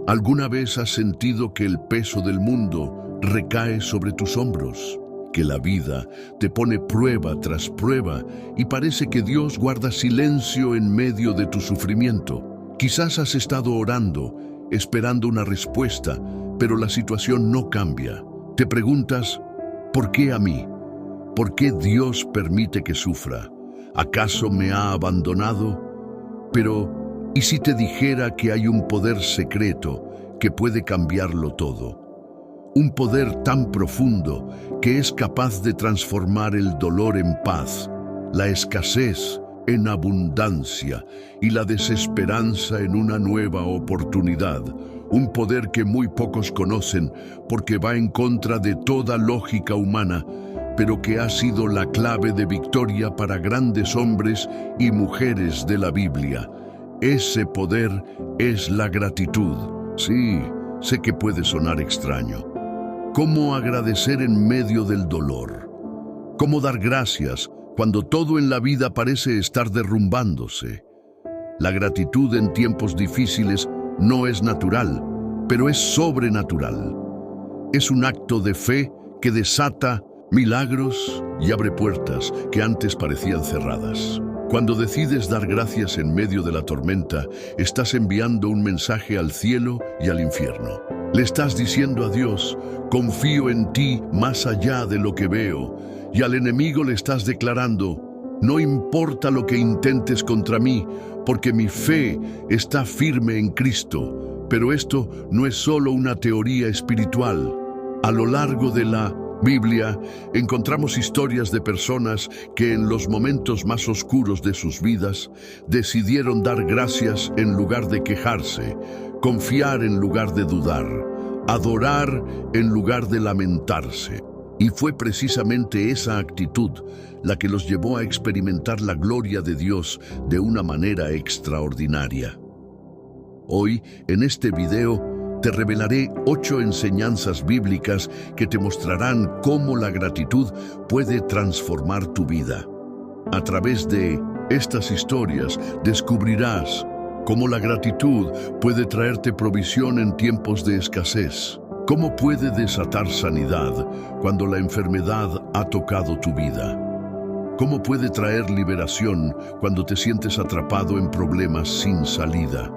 ¿Alguna vez has sentido que el peso del mundo recae sobre tus hombros? Que la vida te pone prueba tras prueba y parece que Dios guarda silencio en medio de tu sufrimiento. Quizás has estado orando, esperando una respuesta, pero la situación no cambia. Te preguntas, ¿por qué a mí? ¿Por qué Dios permite que sufra? ¿Acaso me ha abandonado? Pero, ¿y si te dijera que hay un poder secreto que puede cambiarlo todo? Un poder tan profundo que es capaz de transformar el dolor en paz, la escasez en abundancia y la desesperanza en una nueva oportunidad. Un poder que muy pocos conocen porque va en contra de toda lógica humana, pero que ha sido la clave de victoria para grandes hombres y mujeres de la Biblia. Ese poder es la gratitud. Sí, sé que puede sonar extraño. ¿Cómo agradecer en medio del dolor? ¿Cómo dar gracias cuando todo en la vida parece estar derrumbándose? La gratitud en tiempos difíciles no es natural, pero es sobrenatural. Es un acto de fe que desata milagros y abre puertas que antes parecían cerradas. Cuando decides dar gracias en medio de la tormenta, estás enviando un mensaje al cielo y al infierno. Le estás diciendo a Dios, confío en ti más allá de lo que veo, y al enemigo le estás declarando, no importa lo que intentes contra mí, porque mi fe está firme en Cristo. Pero esto no es solo una teoría espiritual. A lo largo de la Biblia encontramos historias de personas que en los momentos más oscuros de sus vidas decidieron dar gracias en lugar de quejarse, confiar en lugar de dudar, adorar en lugar de lamentarse. Y fue precisamente esa actitud la que los llevó a experimentar la gloria de Dios de una manera extraordinaria. Hoy, en este video, te revelaré 8 enseñanzas bíblicas que te mostrarán cómo la gratitud puede transformar tu vida. A través de estas historias descubrirás cómo la gratitud puede traerte provisión en tiempos de escasez, cómo puede desatar sanidad cuando la enfermedad ha tocado tu vida, cómo puede traer liberación cuando te sientes atrapado en problemas sin salida,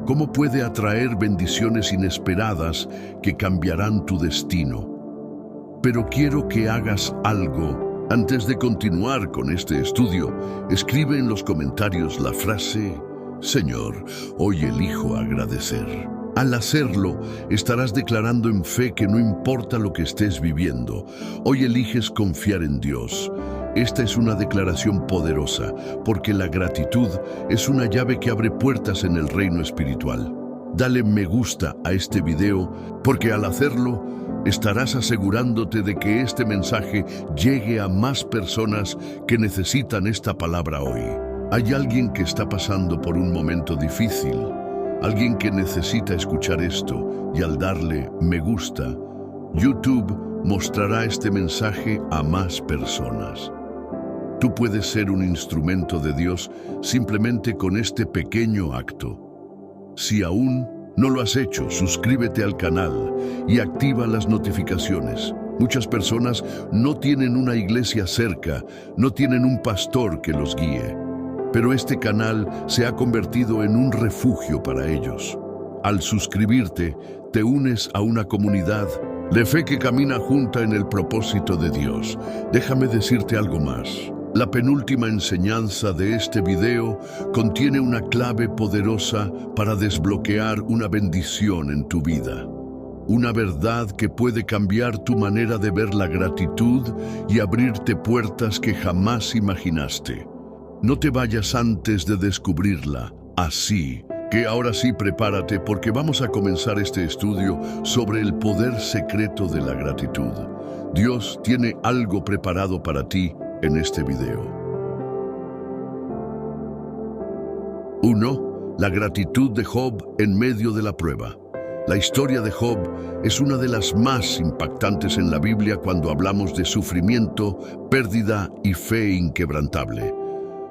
cómo puede atraer bendiciones inesperadas que cambiarán tu destino. Pero quiero que hagas algo antes de continuar con este estudio. Escribe en los comentarios la frase, Señor, hoy elijo agradecer. Al hacerlo, estarás declarando en fe que no importa lo que estés viviendo, hoy eliges confiar en Dios. Esta es una declaración poderosa, porque la gratitud es una llave que abre puertas en el reino espiritual. Dale me gusta a este video, porque al hacerlo, estarás asegurándote de que este mensaje llegue a más personas que necesitan esta palabra hoy. Hay alguien que está pasando por un momento difícil, alguien que necesita escuchar esto, y al darle me gusta, YouTube mostrará este mensaje a más personas. Tú puedes ser un instrumento de Dios simplemente con este pequeño acto. Si aún no lo has hecho, suscríbete al canal y activa las notificaciones. Muchas personas no tienen una iglesia cerca, no tienen un pastor que los guíe, pero este canal se ha convertido en un refugio para ellos. Al suscribirte, te unes a una comunidad de fe que camina junta en el propósito de Dios. Déjame decirte algo más. La penúltima enseñanza de este video contiene una clave poderosa para desbloquear una bendición en tu vida. Una verdad que puede cambiar tu manera de ver la gratitud y abrirte puertas que jamás imaginaste. No te vayas antes de descubrirla. Así que ahora sí prepárate, porque vamos a comenzar este estudio sobre el poder secreto de la gratitud. Dios tiene algo preparado para ti en este video. 1. La gratitud de Job en medio de la prueba. La historia de Job es una de las más impactantes en la Biblia cuando hablamos de sufrimiento, pérdida y fe inquebrantable.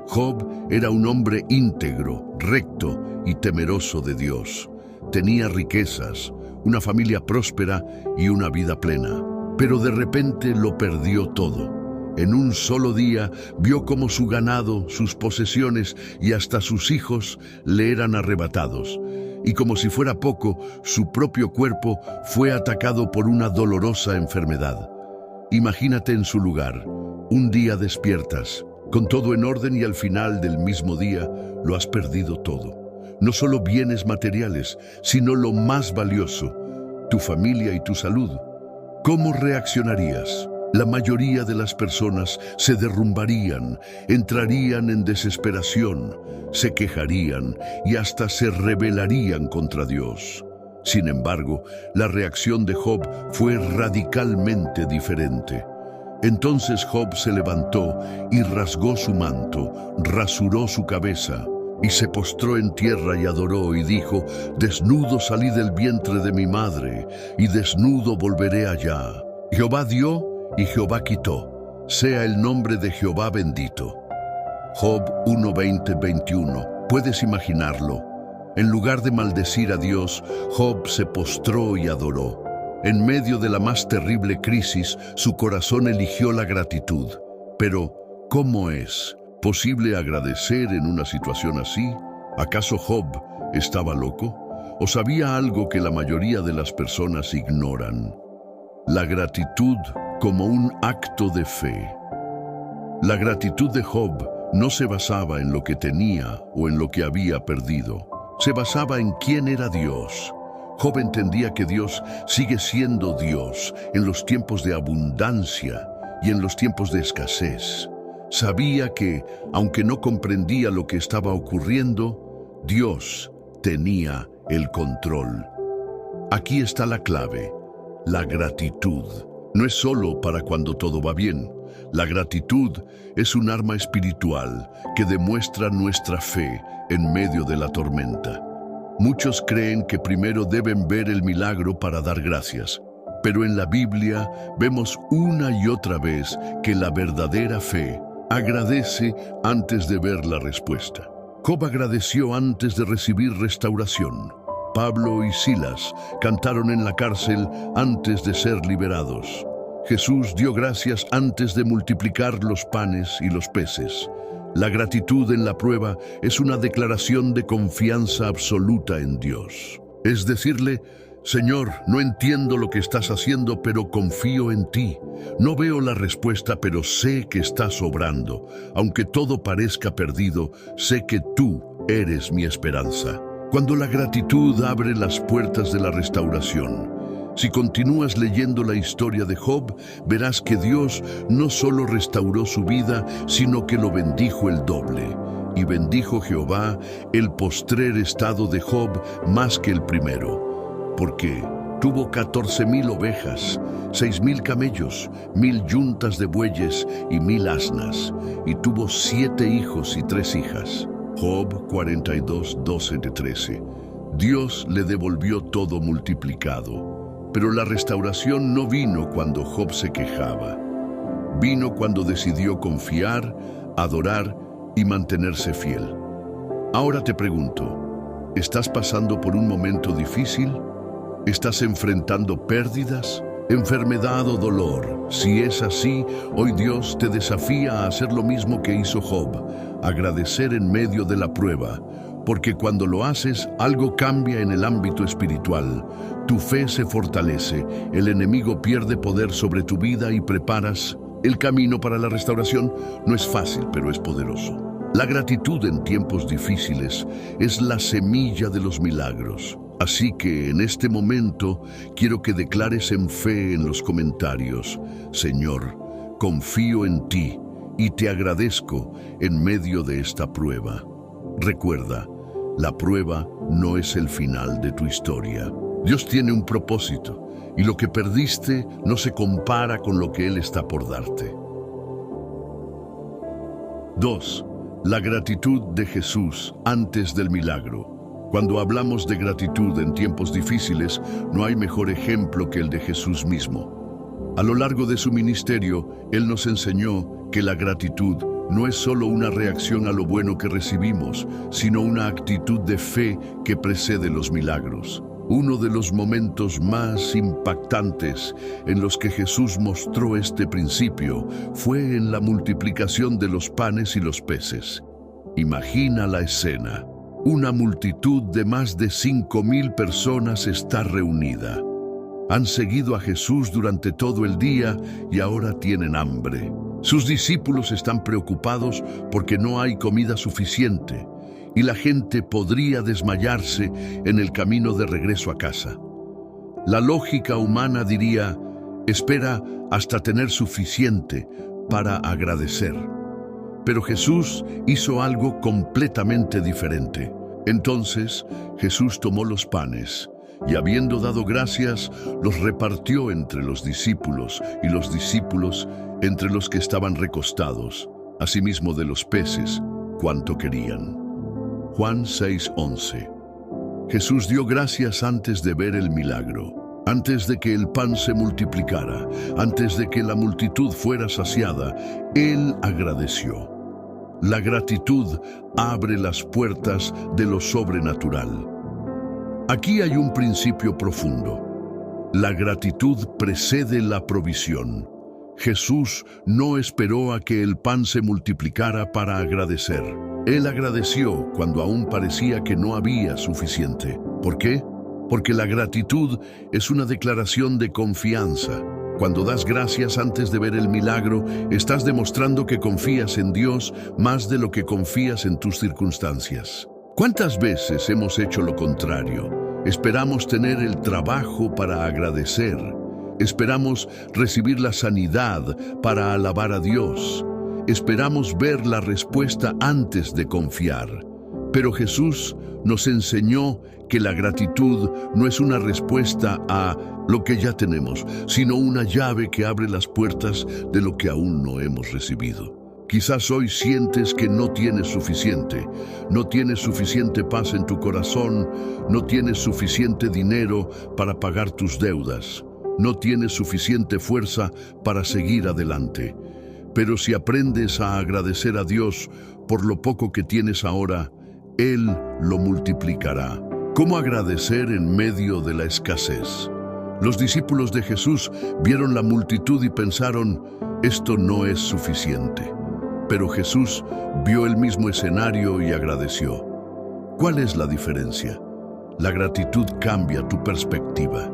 Job era un hombre íntegro, recto y temeroso de Dios. tenía riquezas, una familia próspera y una vida plena. Pero de repente lo perdió todo. En un solo día vio cómo su ganado, sus posesiones y hasta sus hijos le eran arrebatados. Y como si fuera poco, su propio cuerpo fue atacado por una dolorosa enfermedad. Imagínate en su lugar. Un día despiertas, con todo en orden y al final del mismo día lo has perdido todo. No solo bienes materiales, sino lo más valioso, tu familia y tu salud. ¿Cómo reaccionarías? La mayoría de las personas se derrumbarían, entrarían en desesperación, se quejarían y hasta se rebelarían contra Dios. Sin embargo, la reacción de Job fue radicalmente diferente. Entonces Job se levantó y rasgó su manto, rasuró su cabeza y se postró en tierra y adoró y dijo: «Desnudo salí del vientre de mi madre y desnudo volveré allá. Jehová dio y Jehová quitó. Sea el nombre de Jehová bendito». Job 1:20-21. ¿Puedes imaginarlo? En lugar de maldecir a Dios, Job se postró y adoró. En medio de la más terrible crisis, su corazón eligió la gratitud. Pero, ¿cómo es posible agradecer en una situación así? ¿Acaso Job estaba loco? ¿O sabía algo que la mayoría de las personas ignoran? La gratitud como un acto de fe. La gratitud de Job no se basaba en lo que tenía o en lo que había perdido. Se basaba en quién era Dios. Job entendía que Dios sigue siendo Dios en los tiempos de abundancia y en los tiempos de escasez. Sabía que, aunque no comprendía lo que estaba ocurriendo, Dios tenía el control. Aquí está la clave: la gratitud. No es solo para cuando todo va bien. La gratitud es un arma espiritual que demuestra nuestra fe en medio de la tormenta. Muchos creen que primero deben ver el milagro para dar gracias, pero en la Biblia vemos una y otra vez que la verdadera fe agradece antes de ver la respuesta. Job agradeció antes de recibir restauración. Pablo y Silas cantaron en la cárcel antes de ser liberados. Jesús dio gracias antes de multiplicar los panes y los peces. La gratitud en la prueba es una declaración de confianza absoluta en Dios. Es decirle: Señor, no entiendo lo que estás haciendo, pero confío en ti. No veo la respuesta, pero sé que estás obrando. Aunque todo parezca perdido, sé que tú eres mi esperanza. Cuando la gratitud abre las puertas de la restauración. Si continúas leyendo la historia de Job, verás que Dios no solo restauró su vida, sino que lo bendijo el doble. Y bendijo Jehová el postrer estado de Job más que el primero. Porque tuvo 14,000 ovejas, 6,000 camellos, 1,000 yuntas de bueyes y 1,000 asnas. Y tuvo 7 hijos y 3 hijas. Job 42:12-13. Dios le devolvió todo multiplicado. Pero la restauración no vino cuando Job se quejaba. Vino cuando decidió confiar, adorar y mantenerse fiel. Ahora te pregunto, ¿estás pasando por un momento difícil? ¿Estás enfrentando pérdidas, enfermedad o dolor? Si es así, hoy Dios te desafía a hacer lo mismo que hizo Job, agradecer en medio de la prueba. Porque cuando lo haces, algo cambia en el ámbito espiritual. Tu fe se fortalece, el enemigo pierde poder sobre tu vida y preparas el camino para la restauración. No es fácil, pero es poderoso. La gratitud en tiempos difíciles es la semilla de los milagros. Así que en este momento quiero que declares en fe en los comentarios: Señor, confío en ti y te agradezco en medio de esta prueba. Recuerda, la prueba no es el final de tu historia. Dios tiene un propósito y lo que perdiste no se compara con lo que Él está por darte. 2. La gratitud de Jesús antes del milagro. Cuando hablamos de gratitud en tiempos difíciles, no hay mejor ejemplo que el de Jesús mismo. A lo largo de su ministerio, Él nos enseñó que la gratitud no es solo una reacción a lo bueno que recibimos, sino una actitud de fe que precede los milagros. Uno de los momentos más impactantes en los que Jesús mostró este principio fue en la multiplicación de los panes y los peces. Imagina la escena. Una multitud de más de 5,000 personas está reunida. Han seguido a Jesús durante todo el día y ahora tienen hambre. Sus discípulos están preocupados porque no hay comida suficiente y la gente podría desmayarse en el camino de regreso a casa. La lógica humana diría, espera hasta tener suficiente para agradecer. Pero Jesús hizo algo completamente diferente. Entonces Jesús tomó los panes y, habiendo dado gracias, los repartió entre los discípulos y los discípulos entre los que estaban recostados, asimismo de los peces, cuanto querían. Juan 6:11. Jesús dio gracias antes de ver el milagro, antes de que el pan se multiplicara, antes de que la multitud fuera saciada. Él agradeció. La gratitud abre las puertas de lo sobrenatural. Aquí hay un principio profundo. La gratitud precede la provisión. Jesús no esperó a que el pan se multiplicara para agradecer. Él agradeció cuando aún parecía que no había suficiente. ¿Por qué? Porque la gratitud es una declaración de confianza. Cuando das gracias antes de ver el milagro, estás demostrando que confías en Dios más de lo que confías en tus circunstancias. ¿Cuántas veces hemos hecho lo contrario? Esperamos tener el trabajo para agradecer. Esperamos recibir la sanidad para alabar a Dios. Esperamos ver la respuesta antes de confiar. Pero Jesús nos enseñó que la gratitud no es una respuesta a lo que ya tenemos, sino una llave que abre las puertas de lo que aún no hemos recibido. Quizás hoy sientes que no tienes suficiente paz en tu corazón, no tienes suficiente dinero para pagar tus deudas, no tienes suficiente fuerza para seguir adelante. Pero si aprendes a agradecer a Dios por lo poco que tienes ahora, Él lo multiplicará. ¿Cómo agradecer en medio de la escasez? Los discípulos de Jesús vieron la multitud y pensaron, esto no es suficiente. Pero Jesús vio el mismo escenario y agradeció. ¿Cuál es la diferencia? La gratitud cambia tu perspectiva.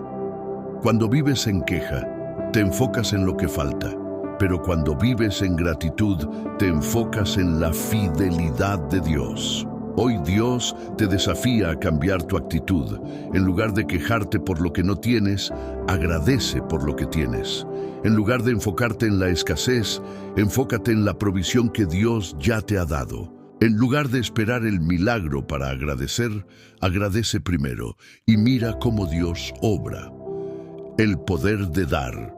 Cuando vives en queja, te enfocas en lo que falta. Pero cuando vives en gratitud, te enfocas en la fidelidad de Dios. Hoy Dios te desafía a cambiar tu actitud. En lugar de quejarte por lo que no tienes, agradece por lo que tienes. En lugar de enfocarte en la escasez, enfócate en la provisión que Dios ya te ha dado. En lugar de esperar el milagro para agradecer, agradece primero y mira cómo Dios obra. El poder de dar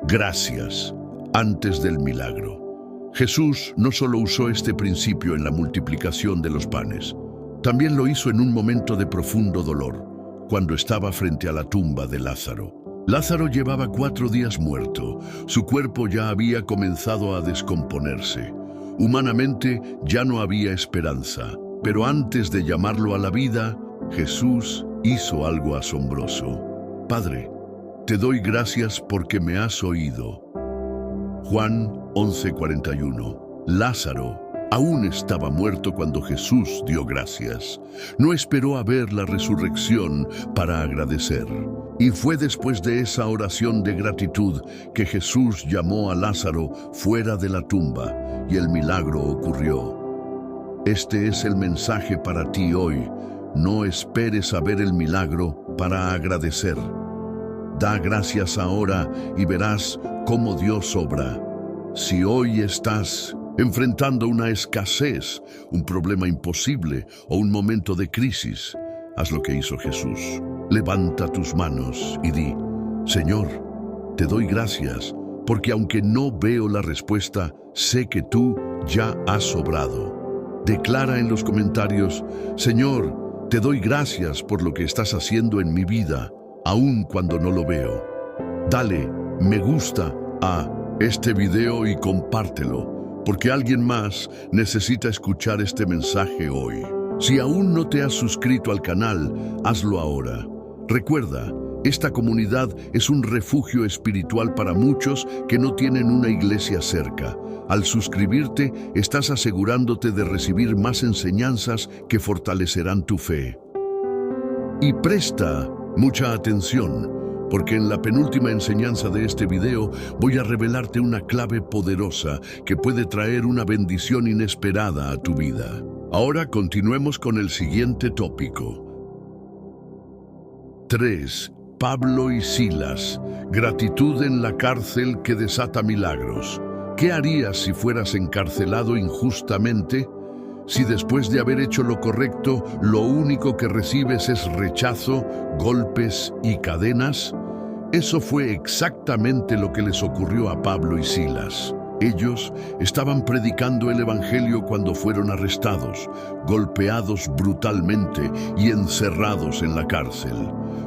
gracias antes del milagro. Jesús no solo usó este principio en la multiplicación de los panes, también lo hizo en un momento de profundo dolor, cuando estaba frente a la tumba de Lázaro. Lázaro llevaba 4 días muerto, su cuerpo ya había comenzado a descomponerse. Humanamente ya no había esperanza, pero antes de llamarlo a la vida, Jesús hizo algo asombroso. Padre, te doy gracias porque me has oído. Juan 11:41. Lázaro aún estaba muerto cuando Jesús dio gracias. No esperó a ver la resurrección para agradecer. Y fue después de esa oración de gratitud que Jesús llamó a Lázaro fuera de la tumba y el milagro ocurrió. Este es el mensaje para ti hoy. No esperes a ver el milagro para agradecer. Da gracias ahora y verás cómo Dios obra. Si hoy estás enfrentando una escasez, un problema imposible o un momento de crisis, haz lo que hizo Jesús. Levanta tus manos y di, Señor, te doy gracias, porque aunque no veo la respuesta, sé que tú ya has obrado. Declara en los comentarios, Señor, te doy gracias por lo que estás haciendo en mi vida, aun cuando no lo veo. Dale me gusta a este video y compártelo, porque alguien más necesita escuchar este mensaje hoy. Si aún no te has suscrito al canal, hazlo ahora. Recuerda, esta comunidad es un refugio espiritual para muchos que no tienen una iglesia cerca. Al suscribirte, estás asegurándote de recibir más enseñanzas que fortalecerán tu fe. Y presta mucha atención, porque en la penúltima enseñanza de este video voy a revelarte una clave poderosa que puede traer una bendición inesperada a tu vida. Ahora continuemos con el siguiente tópico. 3. Pablo y Silas. Gratitud en la cárcel que desata milagros. ¿Qué harías si fueras encarcelado injustamente? Si después de haber hecho lo correcto, lo único que recibes es rechazo, golpes y cadenas. Eso fue exactamente lo que les ocurrió a Pablo y Silas. Ellos estaban predicando el Evangelio cuando fueron arrestados, golpeados brutalmente y encerrados en la cárcel.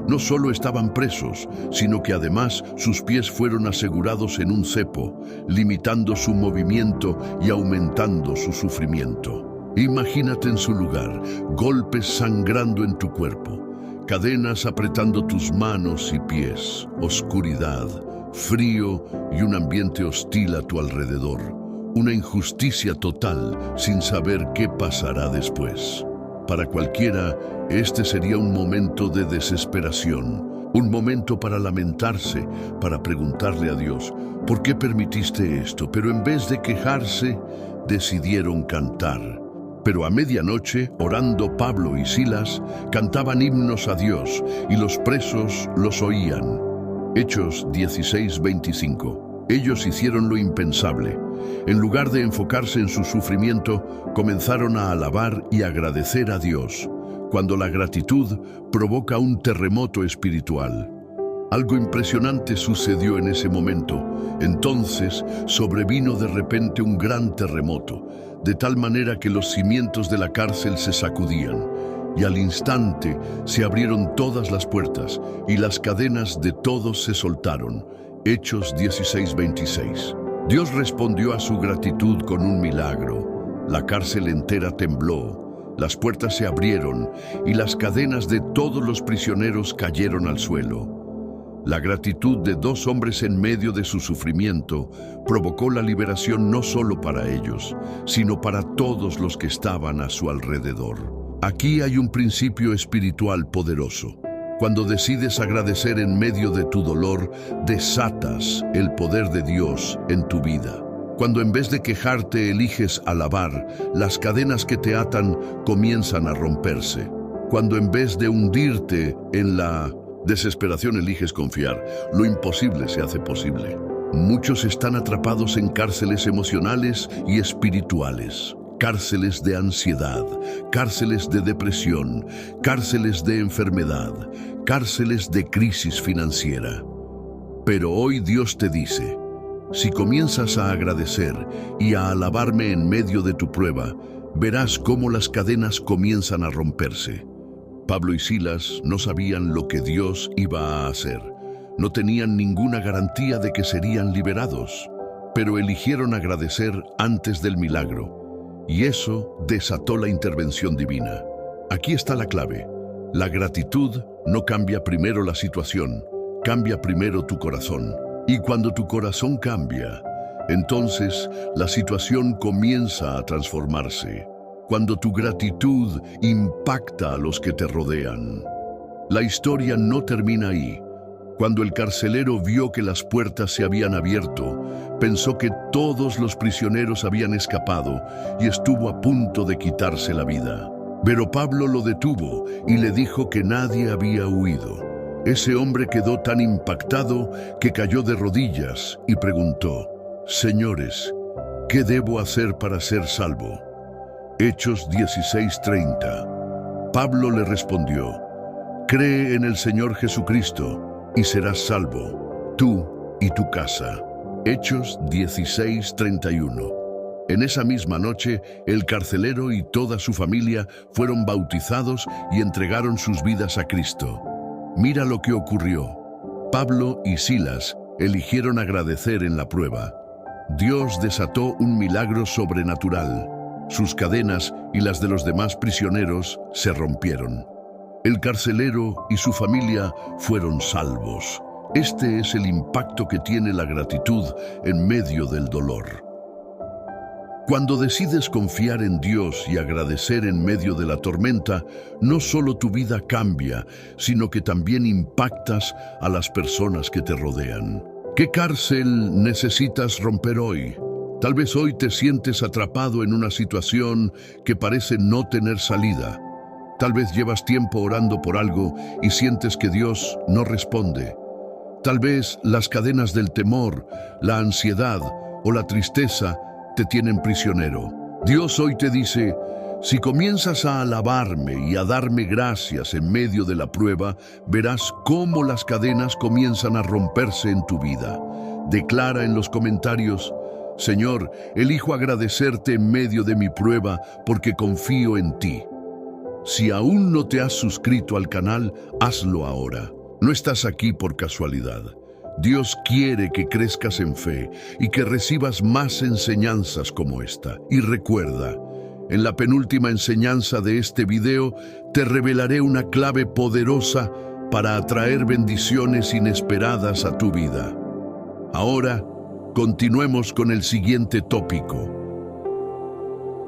No solo estaban presos, sino que además sus pies fueron asegurados en un cepo, limitando su movimiento y aumentando su sufrimiento. Imagínate en su lugar, golpes sangrando en tu cuerpo, cadenas apretando tus manos y pies, oscuridad, frío y un ambiente hostil a tu alrededor. Una injusticia total sin saber qué pasará después. Para cualquiera, este sería un momento de desesperación, un momento para lamentarse, para preguntarle a Dios, ¿por qué permitiste esto? Pero en vez de quejarse, decidieron cantar. Pero a medianoche, orando, Pablo y Silas cantaban himnos a Dios y los presos los oían. Hechos 16:25. Ellos hicieron lo impensable. En lugar de enfocarse en su sufrimiento, comenzaron a alabar y agradecer a Dios, cuando la gratitud provoca un terremoto espiritual. Algo impresionante sucedió en ese momento. Entonces sobrevino de repente un gran terremoto, de tal manera que los cimientos de la cárcel se sacudían, y al instante se abrieron todas las puertas y las cadenas de todos se soltaron. Hechos 16:26. Dios respondió a su gratitud con un milagro. La cárcel entera tembló, las puertas se abrieron y las cadenas de todos los prisioneros cayeron al suelo. La gratitud de dos hombres en medio de su sufrimiento provocó la liberación no solo para ellos, sino para todos los que estaban a su alrededor. Aquí hay un principio espiritual poderoso. Cuando decides agradecer en medio de tu dolor, desatas el poder de Dios en tu vida. Cuando en vez de quejarte eliges alabar, las cadenas que te atan comienzan a romperse. Cuando en vez de hundirte en la desesperación eliges confiar, lo imposible se hace posible. Muchos están atrapados en cárceles emocionales y espirituales. Cárceles de ansiedad, cárceles de depresión, cárceles de enfermedad, cárceles de crisis financiera. Pero hoy Dios te dice, si comienzas a agradecer y a alabarme en medio de tu prueba, verás cómo las cadenas comienzan a romperse. Pablo y Silas no sabían lo que Dios iba a hacer. No tenían ninguna garantía de que serían liberados, pero eligieron agradecer antes del milagro. Y eso desató la intervención divina. Aquí está la clave. La gratitud no cambia primero la situación, cambia primero tu corazón. Y cuando tu corazón cambia, entonces la situación comienza a transformarse. Cuando tu gratitud impacta a los que te rodean. La historia no termina ahí. Cuando el carcelero vio que las puertas se habían abierto, pensó que todos los prisioneros habían escapado y estuvo a punto de quitarse la vida. Pero Pablo lo detuvo y le dijo que nadie había huido. Ese hombre quedó tan impactado que cayó de rodillas y preguntó, «Señores, ¿qué debo hacer para ser salvo?» Hechos 16:30. Pablo le respondió, «Cree en el Señor Jesucristo y serás salvo, tú y tu casa». Hechos 16:31. En esa misma noche, el carcelero y toda su familia fueron bautizados y entregaron sus vidas a Cristo. Mira lo que ocurrió. Pablo y Silas eligieron agradecer en la prueba. Dios desató un milagro sobrenatural. Sus cadenas y las de los demás prisioneros se rompieron. El carcelero y su familia fueron salvos. Este es el impacto que tiene la gratitud en medio del dolor. Cuando decides confiar en Dios y agradecer en medio de la tormenta, no solo tu vida cambia, sino que también impactas a las personas que te rodean. ¿Qué cárcel necesitas romper hoy? Tal vez hoy te sientes atrapado en una situación que parece no tener salida. Tal vez llevas tiempo orando por algo y sientes que Dios no responde. Tal vez las cadenas del temor, la ansiedad o la tristeza te tienen prisionero. Dios hoy te dice: si comienzas a alabarme y a darme gracias en medio de la prueba, verás cómo las cadenas comienzan a romperse en tu vida. Declara en los comentarios: Señor, elijo agradecerte en medio de mi prueba porque confío en ti. Si aún no te has suscrito al canal, hazlo ahora. No estás aquí por casualidad. Dios quiere que crezcas en fe y que recibas más enseñanzas como esta. Y recuerda, en la penúltima enseñanza de este video, te revelaré una clave poderosa para atraer bendiciones inesperadas a tu vida. Ahora, continuemos con el siguiente tópico.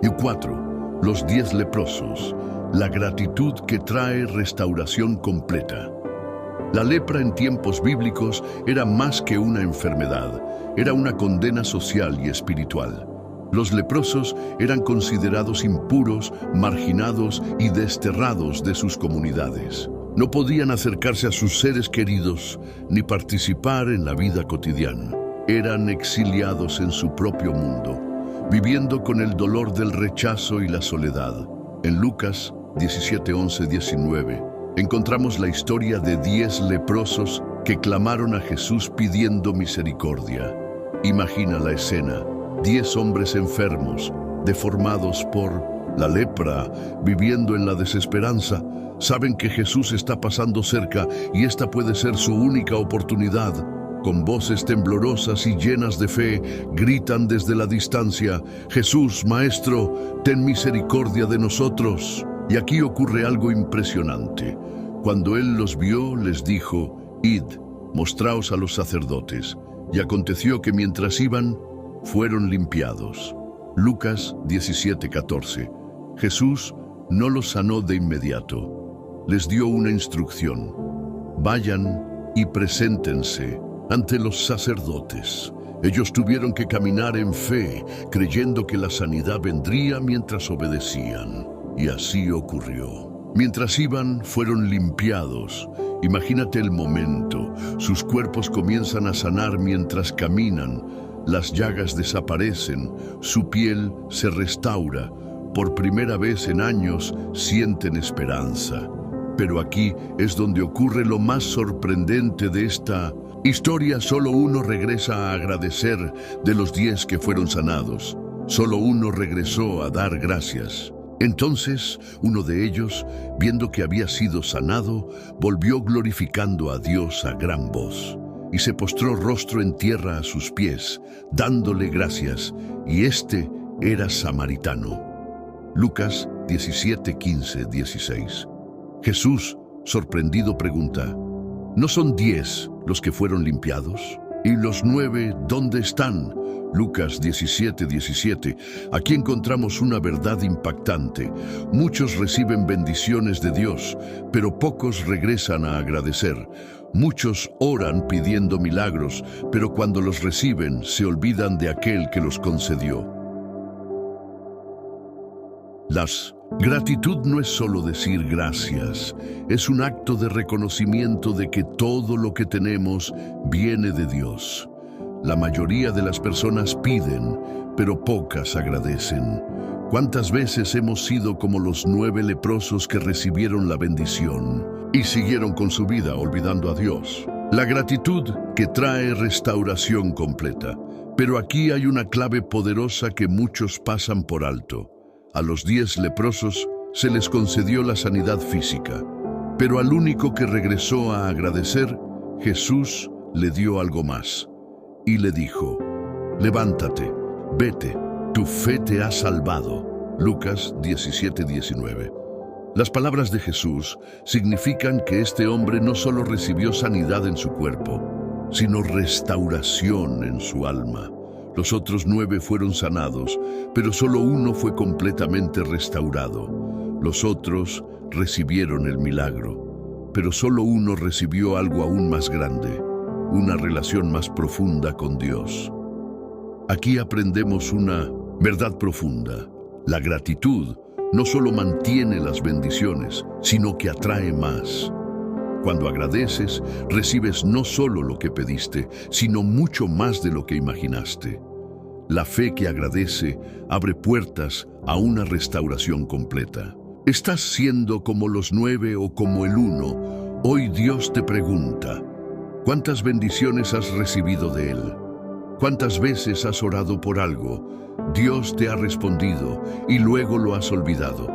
Y 4. Los 10 leprosos. La gratitud que trae restauración completa. La lepra en tiempos bíblicos era más que una enfermedad, era una condena social y espiritual. Los leprosos eran considerados impuros, marginados y desterrados de sus comunidades. No podían acercarse a sus seres queridos ni participar en la vida cotidiana. Eran exiliados en su propio mundo, viviendo con el dolor del rechazo y la soledad. En Lucas 17, 11, 19, encontramos la historia de 10 leprosos que clamaron a Jesús pidiendo misericordia. Imagina la escena: 10 hombres enfermos, deformados por la lepra, viviendo en la desesperanza. Saben que Jesús está pasando cerca y esta puede ser su única oportunidad. Con voces temblorosas y llenas de fe, gritan desde la distancia: Jesús, Maestro, ten misericordia de nosotros. Y aquí ocurre algo impresionante. Cuando Él los vio, les dijo: Id, mostraos a los sacerdotes. Y aconteció que mientras iban, fueron limpiados. Lucas 17:14. Jesús no los sanó de inmediato. Les dio una instrucción: vayan y preséntense ante los sacerdotes. Ellos tuvieron que caminar en fe, creyendo que la sanidad vendría mientras obedecían. Y así ocurrió. Mientras iban, fueron limpiados. Imagínate el momento. Sus cuerpos comienzan a sanar mientras caminan. Las llagas desaparecen, su piel se restaura. Por primera vez en años sienten esperanza. Pero aquí es donde ocurre lo más sorprendente de esta historia. Solo uno regresa a agradecer de los 10 que fueron sanados. Solo uno regresó a dar gracias. Entonces, uno de ellos, viendo que había sido sanado, volvió glorificando a Dios a gran voz, y se postró rostro en tierra a sus pies, dándole gracias, y este era samaritano. Lucas 17, 15, 16. Jesús, sorprendido, pregunta: ¿no son 10 los que fueron limpiados? ¿Y los 9 dónde están? Lucas 17, 17. Aquí encontramos una verdad impactante. Muchos reciben bendiciones de Dios, pero pocos regresan a agradecer. Muchos oran pidiendo milagros, pero cuando los reciben se olvidan de aquel que los concedió. Gratitud no es solo decir gracias, es un acto de reconocimiento de que todo lo que tenemos viene de Dios. La mayoría de las personas piden, pero pocas agradecen. ¿Cuántas veces hemos sido como los 9 leprosos que recibieron la bendición y siguieron con su vida olvidando a Dios? La gratitud que trae restauración completa. Pero aquí hay una clave poderosa que muchos pasan por alto. A los 10 leprosos se les concedió la sanidad física, pero al único que regresó a agradecer, Jesús le dio algo más y le dijo: levántate, vete, tu fe te ha salvado. Lucas 17:19. Las palabras de Jesús significan que este hombre no solo recibió sanidad en su cuerpo, sino restauración en su alma. Los otros 9 fueron sanados, pero solo uno fue completamente restaurado. Los otros recibieron el milagro, pero solo uno recibió algo aún más grande, una relación más profunda con Dios. Aquí aprendemos una verdad profunda. La gratitud no solo mantiene las bendiciones, sino que atrae más. Cuando agradeces, recibes no solo lo que pediste, sino mucho más de lo que imaginaste. La fe que agradece abre puertas a una restauración completa. ¿Estás siendo como los 9 o como el 1? Hoy Dios te pregunta, ¿cuántas bendiciones has recibido de Él? ¿Cuántas veces has orado por algo? Dios te ha respondido y luego lo has olvidado.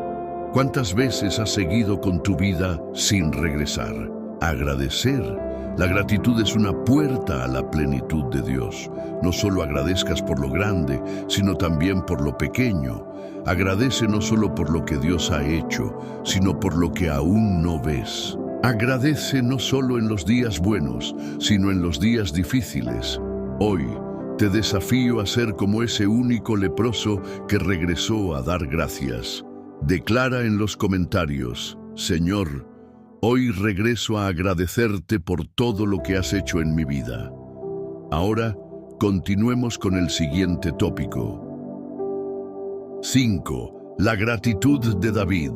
¿Cuántas veces has seguido con tu vida sin regresar? Agradecer. La gratitud es una puerta a la plenitud de Dios. No solo agradezcas por lo grande, sino también por lo pequeño. Agradece no solo por lo que Dios ha hecho, sino por lo que aún no ves. Agradece no solo en los días buenos, sino en los días difíciles. Hoy, te desafío a ser como ese único leproso que regresó a dar gracias. Declara en los comentarios, Señor, hoy regreso a agradecerte por todo lo que has hecho en mi vida. Ahora, continuemos con el siguiente tópico. 5. La gratitud de David.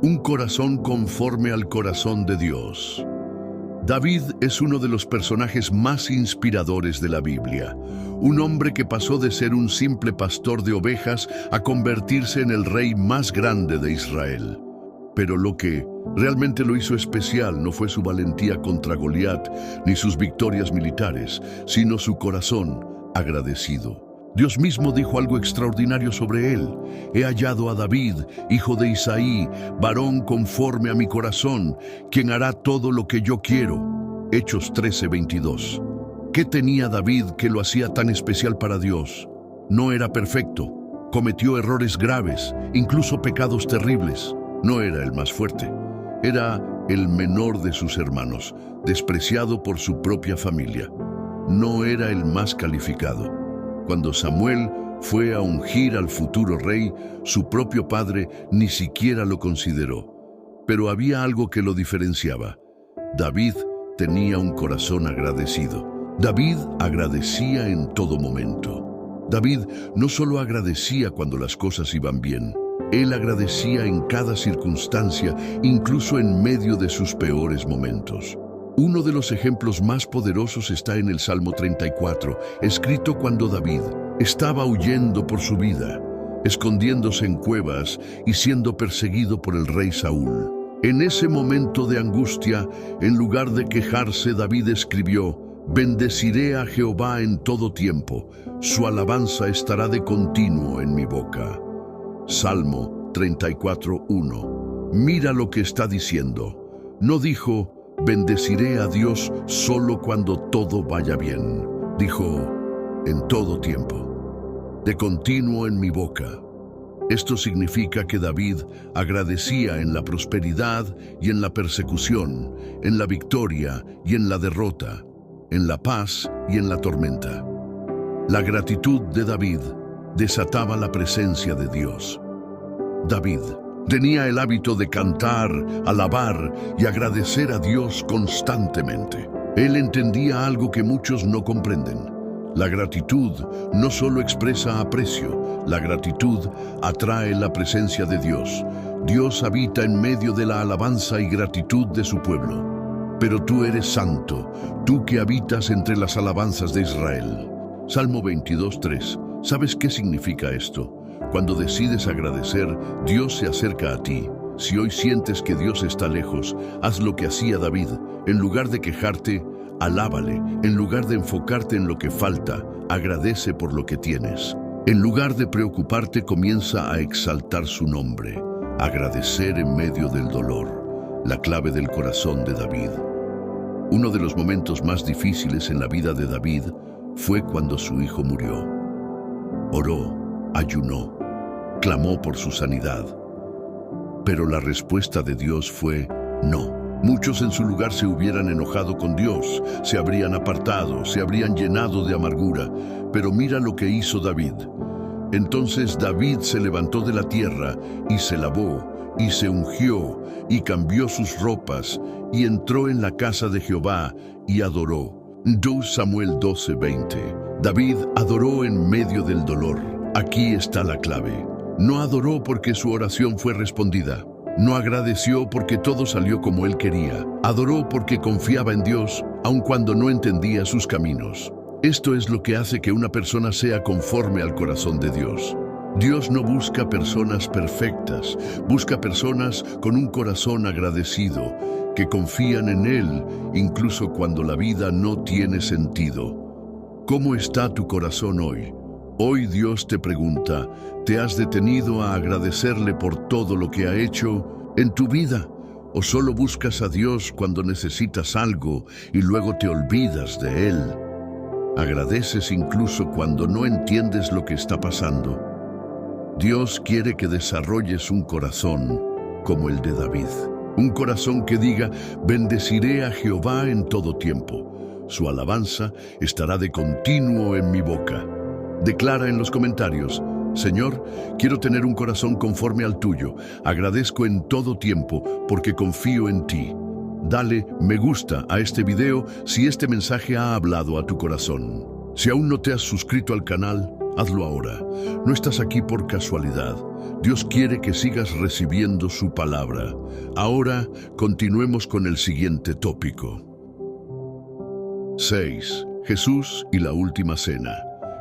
Un corazón conforme al corazón de Dios. David es uno de los personajes más inspiradores de la Biblia, un hombre que pasó de ser un simple pastor de ovejas a convertirse en el rey más grande de Israel. Pero lo que realmente lo hizo especial no fue su valentía contra Goliat ni sus victorias militares, sino su corazón agradecido. Dios mismo dijo algo extraordinario sobre él. He hallado a David, hijo de Isaí, varón conforme a mi corazón, quien hará todo lo que yo quiero. Hechos 13:22. ¿Qué tenía David que lo hacía tan especial para Dios? No era perfecto, cometió errores graves, incluso pecados terribles. No era el más fuerte, era el menor de sus hermanos, despreciado por su propia familia. No era el más calificado. Cuando Samuel fue a ungir al futuro rey, su propio padre ni siquiera lo consideró. Pero había algo que lo diferenciaba. David tenía un corazón agradecido. David agradecía en todo momento. David no solo agradecía cuando las cosas iban bien, él agradecía en cada circunstancia, incluso en medio de sus peores momentos. Uno de los ejemplos más poderosos está en el Salmo 34, escrito cuando David estaba huyendo por su vida, escondiéndose en cuevas y siendo perseguido por el rey Saúl. En ese momento de angustia, en lugar de quejarse, David escribió, «Bendeciré a Jehová en todo tiempo, su alabanza estará de continuo en mi boca». Salmo 34:1. Mira lo que está diciendo. No dijo, bendeciré a Dios solo cuando todo vaya bien. Dijo, en todo tiempo, de continuo en mi boca. Esto significa que David agradecía en la prosperidad y en la persecución, en la victoria y en la derrota, en la paz y en la tormenta. La gratitud de David desataba la presencia de Dios. David tenía el hábito de cantar, alabar y agradecer a Dios constantemente. Él entendía algo que muchos no comprenden. La gratitud no solo expresa aprecio, la gratitud atrae la presencia de Dios. Dios habita en medio de la alabanza y gratitud de su pueblo. Pero tú eres santo, tú que habitas entre las alabanzas de Israel. Salmo 22:3. ¿Sabes qué significa esto? Cuando decides agradecer, Dios se acerca a ti. Si hoy sientes que Dios está lejos, haz lo que hacía David. En lugar de quejarte, alábale. En lugar de enfocarte en lo que falta, agradece por lo que tienes. En lugar de preocuparte, comienza a exaltar su nombre. Agradecer en medio del dolor. La clave del corazón de David. Uno de los momentos más difíciles en la vida de David fue cuando su hijo murió. oró, ayunó, clamó por su sanidad. Pero la respuesta de Dios fue no. Muchos en su lugar se hubieran enojado con Dios, se habrían apartado, se habrían llenado de amargura. Pero mira lo que hizo David. Entonces David se levantó de la tierra y se lavó y se ungió y cambió sus ropas y entró en la casa de Jehová y adoró. 2 Samuel 12:20. David adoró en medio del dolor. Aquí está la clave. No adoró porque su oración fue respondida. No agradeció porque todo salió como él quería. Adoró porque confiaba en Dios, aun cuando no entendía sus caminos. Esto es lo que hace que una persona sea conforme al corazón de Dios. Dios no busca personas perfectas, busca personas con un corazón agradecido, que confían en Él, incluso cuando la vida no tiene sentido. ¿Cómo está tu corazón hoy? Hoy Dios te pregunta, ¿te has detenido a agradecerle por todo lo que ha hecho en tu vida? ¿O solo buscas a Dios cuando necesitas algo y luego te olvidas de Él? ¿Agradeces incluso cuando no entiendes lo que está pasando? Dios quiere que desarrolles un corazón como el de David. Un corazón que diga, bendeciré a Jehová en todo tiempo. Su alabanza estará de continuo en mi boca. Declara en los comentarios, Señor, quiero tener un corazón conforme al tuyo. Agradezco en todo tiempo porque confío en ti. Dale me gusta a este video si este mensaje ha hablado a tu corazón. Si aún no te has suscrito al canal, hazlo ahora. No estás aquí por casualidad. Dios quiere que sigas recibiendo su palabra. Ahora continuemos con el siguiente tópico. 6. Jesús y la última cena.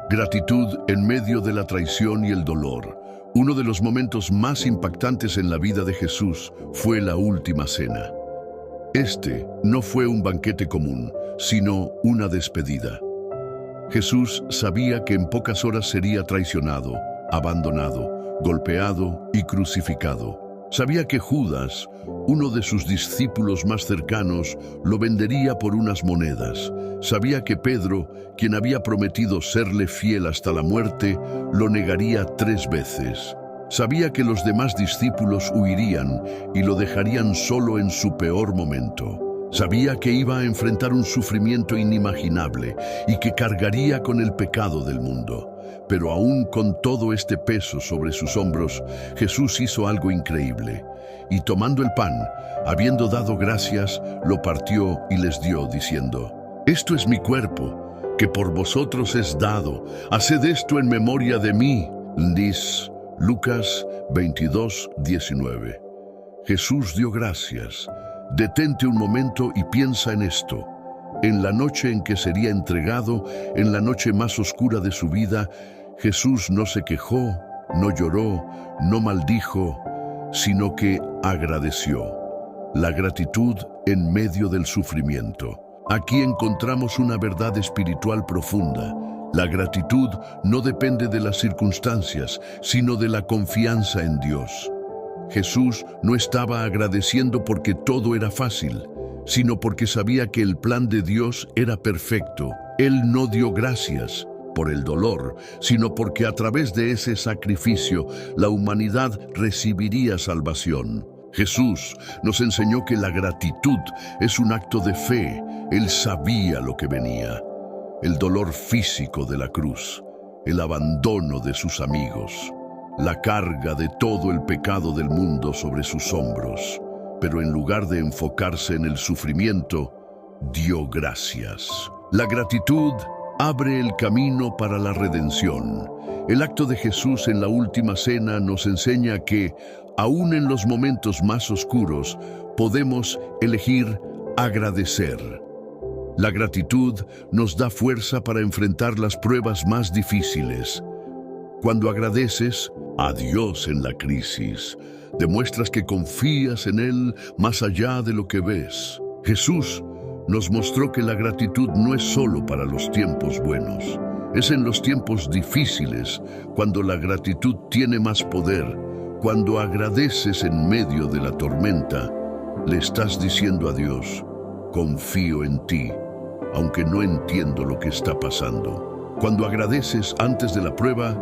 Gratitud en medio de la traición y el dolor. Uno de los momentos más impactantes en la vida de Jesús fue la última cena. Este no fue un banquete común, sino una despedida. Jesús sabía que en pocas horas sería traicionado, abandonado, golpeado y crucificado. Sabía que Judas, uno de sus discípulos más cercanos, lo vendería por unas monedas. Sabía que Pedro, quien había prometido serle fiel hasta la muerte, lo negaría 3 veces. Sabía que los demás discípulos huirían y lo dejarían solo en su peor momento. Sabía que iba a enfrentar un sufrimiento inimaginable y que cargaría con el pecado del mundo. Pero aún con todo este peso sobre sus hombros, Jesús hizo algo increíble. Y tomando el pan, habiendo dado gracias, lo partió y les dio, diciendo, «Esto es mi cuerpo, que por vosotros es dado. Haced esto en memoria de mí». Dice Lucas 22:19. Jesús dio gracias. Detente un momento y piensa en esto. En la noche en que sería entregado, en la noche más oscura de su vida, Jesús no se quejó, no lloró, no maldijo, sino que agradeció. La gratitud en medio del sufrimiento. Aquí encontramos una verdad espiritual profunda. La gratitud no depende de las circunstancias, sino de la confianza en Dios. Jesús no estaba agradeciendo porque todo era fácil, sino porque sabía que el plan de Dios era perfecto. Él no dio gracias por el dolor, sino porque a través de ese sacrificio la humanidad recibiría salvación. Jesús nos enseñó que la gratitud es un acto de fe. Él sabía lo que venía. El dolor físico de la cruz, el abandono de sus amigos, la carga de todo el pecado del mundo sobre sus hombros. Pero en lugar de enfocarse en el sufrimiento, dio gracias. La gratitud abre el camino para la redención. El acto de Jesús en la última cena nos enseña que, aún en los momentos más oscuros, podemos elegir agradecer. La gratitud nos da fuerza para enfrentar las pruebas más difíciles. Cuando agradeces a Dios en la crisis, demuestras que confías en Él más allá de lo que ves. Jesús nos mostró que la gratitud no es solo para los tiempos buenos. Es en los tiempos difíciles cuando la gratitud tiene más poder. Cuando agradeces en medio de la tormenta, le estás diciendo a Dios, confío en ti, aunque no entiendo lo que está pasando. Cuando agradeces antes de la prueba,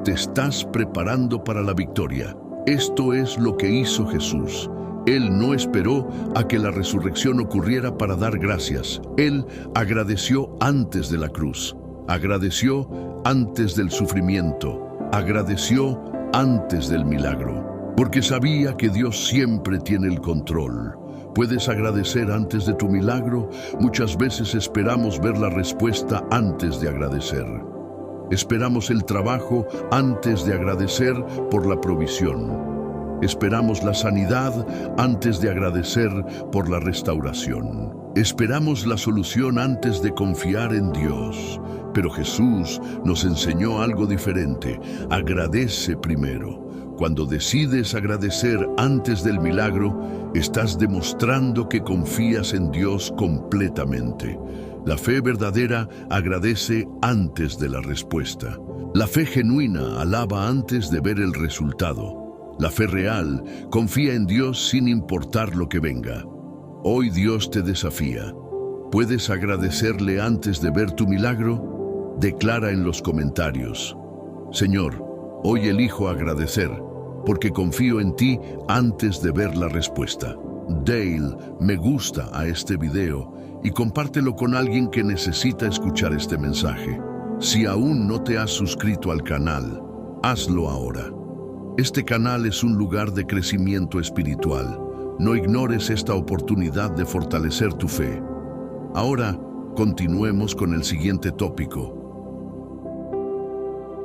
te estás preparando para la victoria. Esto es lo que hizo Jesús. Él no esperó a que la resurrección ocurriera para dar gracias. Él agradeció antes de la cruz. Agradeció antes del sufrimiento. Agradeció antes del milagro. Porque sabía que Dios siempre tiene el control. ¿Puedes agradecer antes de tu milagro? Muchas veces esperamos ver la respuesta antes de agradecer. Esperamos el trabajo antes de agradecer por la provisión. Esperamos la sanidad antes de agradecer por la restauración. Esperamos la solución antes de confiar en Dios. Pero Jesús nos enseñó algo diferente. Agradece primero. Cuando decides agradecer antes del milagro, estás demostrando que confías en Dios completamente. La fe verdadera agradece antes de la respuesta. La fe genuina alaba antes de ver el resultado. La fe real confía en Dios sin importar lo que venga. Hoy Dios te desafía. ¿Puedes agradecerle antes de ver tu milagro? Declara en los comentarios: Señor, hoy elijo agradecer, porque confío en ti antes de ver la respuesta. Dale me gusta a este video y compártelo con alguien que necesita escuchar este mensaje. Si aún no te has suscrito al canal, hazlo ahora. Este canal es un lugar de crecimiento espiritual. No ignores esta oportunidad de fortalecer tu fe. Ahora, continuemos con el siguiente tópico.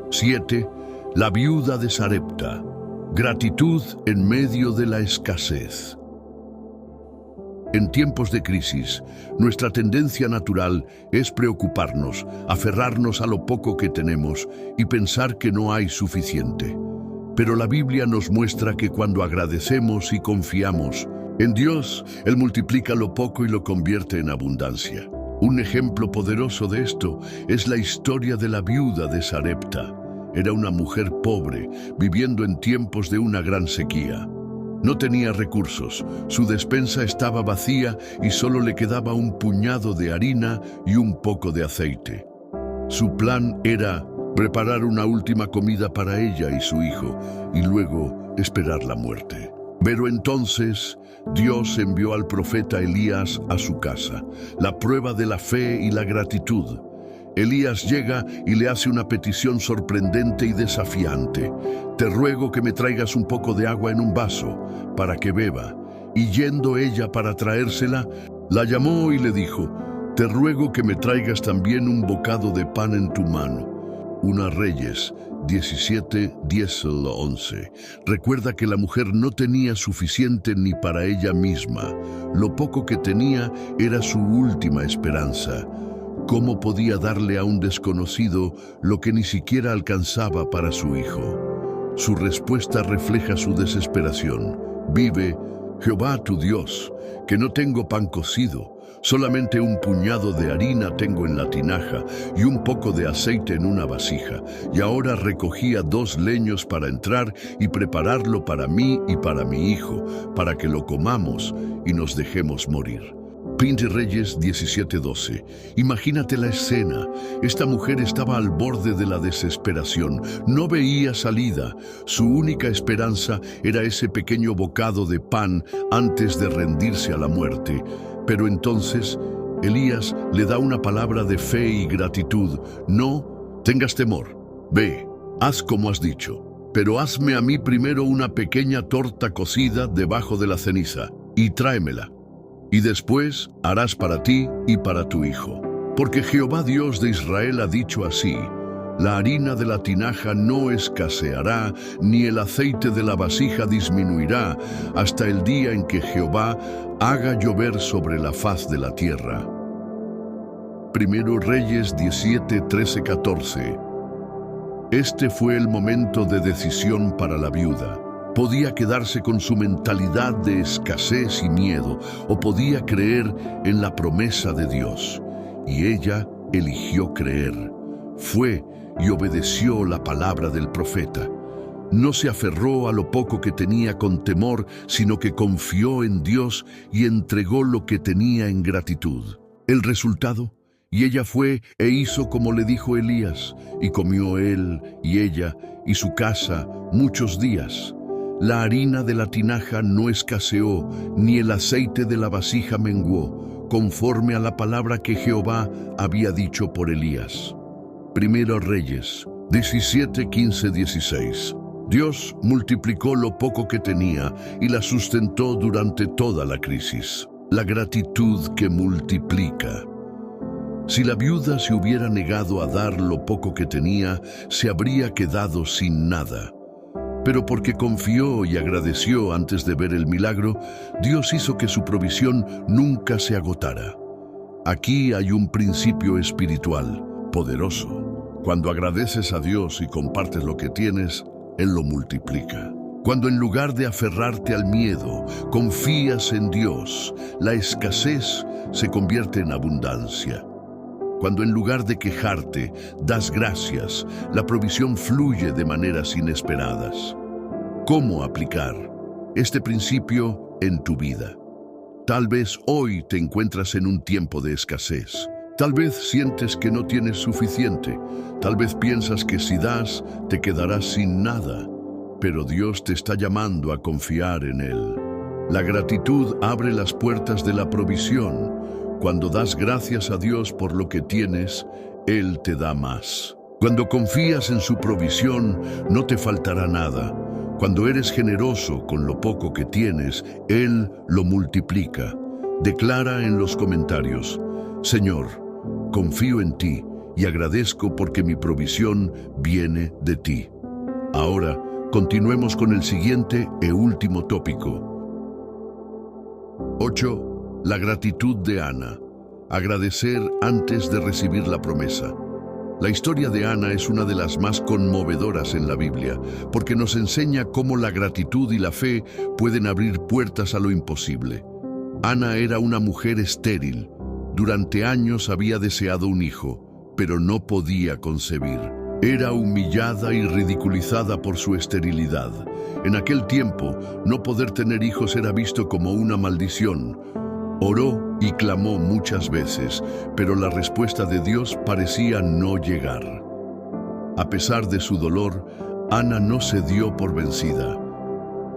7. La viuda de Sarepta. Gratitud en medio de la escasez. En tiempos de crisis, nuestra tendencia natural es preocuparnos, aferrarnos a lo poco que tenemos y pensar que no hay suficiente. Pero la Biblia nos muestra que cuando agradecemos y confiamos en Dios, Él multiplica lo poco y lo convierte en abundancia. Un ejemplo poderoso de esto es la historia de la viuda de Sarepta. Era una mujer pobre, viviendo en tiempos de una gran sequía. No tenía recursos, su despensa estaba vacía y solo le quedaba un puñado de harina y un poco de aceite. Su plan era preparar una última comida para ella y su hijo, y luego esperar la muerte. Pero entonces Dios envió al profeta Elías a su casa, la prueba de la fe y la gratitud. Elías llega y le hace una petición sorprendente y desafiante. Te ruego que me traigas un poco de agua en un vaso para que beba. Y yendo ella para traérsela, la llamó y le dijo: te ruego que me traigas también un bocado de pan en tu mano. 1 Reyes 17, 10-11. Recuerda que la mujer no tenía suficiente ni para ella misma. Lo poco que tenía era su última esperanza. ¿Cómo podía darle a un desconocido lo que ni siquiera alcanzaba para su hijo? Su respuesta refleja su desesperación. Vive Jehová tu Dios, que no tengo pan cocido, solamente un puñado de harina tengo en la tinaja y un poco de aceite en una vasija. Y ahora recogía 2 leños para entrar y prepararlo para mí y para mi hijo, para que lo comamos y nos dejemos morir. 1 Reyes 17:12. Imagínate la escena. Esta mujer estaba al borde de la desesperación. No veía salida. Su única esperanza era ese pequeño bocado de pan antes de rendirse a la muerte. Pero entonces Elías le da una palabra de fe y gratitud. No tengas temor. Ve, haz como has dicho. Pero hazme a mí primero una pequeña torta cocida debajo de la ceniza y tráemela. Y después harás para ti y para tu hijo. Porque Jehová Dios de Israel ha dicho así: la harina de la tinaja no escaseará, ni el aceite de la vasija disminuirá, hasta el día en que Jehová haga llover sobre la faz de la tierra. 1 Reyes 17, 13-14. Este fue el momento de decisión para la viuda. Podía quedarse con su mentalidad de escasez y miedo, o podía creer en la promesa de Dios. Y ella eligió creer. Fue y obedeció la palabra del profeta. No se aferró a lo poco que tenía con temor, sino que confió en Dios y entregó lo que tenía en gratitud. El resultado: y ella fue e hizo como le dijo Elías, y comió él y ella, y su casa muchos días. La harina de la tinaja no escaseó, ni el aceite de la vasija menguó, conforme a la palabra que Jehová había dicho por Elías. Primero Reyes 17, 15, 16. Dios multiplicó lo poco que tenía y la sustentó durante toda la crisis. La gratitud que multiplica. Si la viuda se hubiera negado a dar lo poco que tenía, se habría quedado sin nada. Pero porque confió y agradeció antes de ver el milagro, Dios hizo que su provisión nunca se agotara. Aquí hay un principio espiritual poderoso. Cuando agradeces a Dios y compartes lo que tienes, Él lo multiplica. Cuando en lugar de aferrarte al miedo, confías en Dios, la escasez se convierte en abundancia. Cuando en lugar de quejarte, das gracias, la provisión fluye de maneras inesperadas. ¿Cómo aplicar este principio en tu vida? Tal vez hoy te encuentras en un tiempo de escasez. Tal vez sientes que no tienes suficiente. Tal vez piensas que si das, te quedarás sin nada. Pero Dios te está llamando a confiar en Él. La gratitud abre las puertas de la provisión. Cuando das gracias a Dios por lo que tienes, Él te da más. Cuando confías en su provisión, no te faltará nada. Cuando eres generoso con lo poco que tienes, Él lo multiplica. Declara en los comentarios: Señor, confío en ti y agradezco porque mi provisión viene de ti. Ahora, continuemos con el siguiente y último tópico. 8. La gratitud de Ana. Agradecer antes de recibir la promesa. La historia de Ana es una de las más conmovedoras en la Biblia, porque nos enseña cómo la gratitud y la fe pueden abrir puertas a lo imposible. Ana era una mujer estéril. Durante años había deseado un hijo, pero no podía concebir. Era humillada y ridiculizada por su esterilidad. En aquel tiempo, no poder tener hijos era visto como una maldición. Oró y clamó muchas veces, pero la respuesta de Dios parecía no llegar. A pesar de su dolor, Ana no se dio por vencida.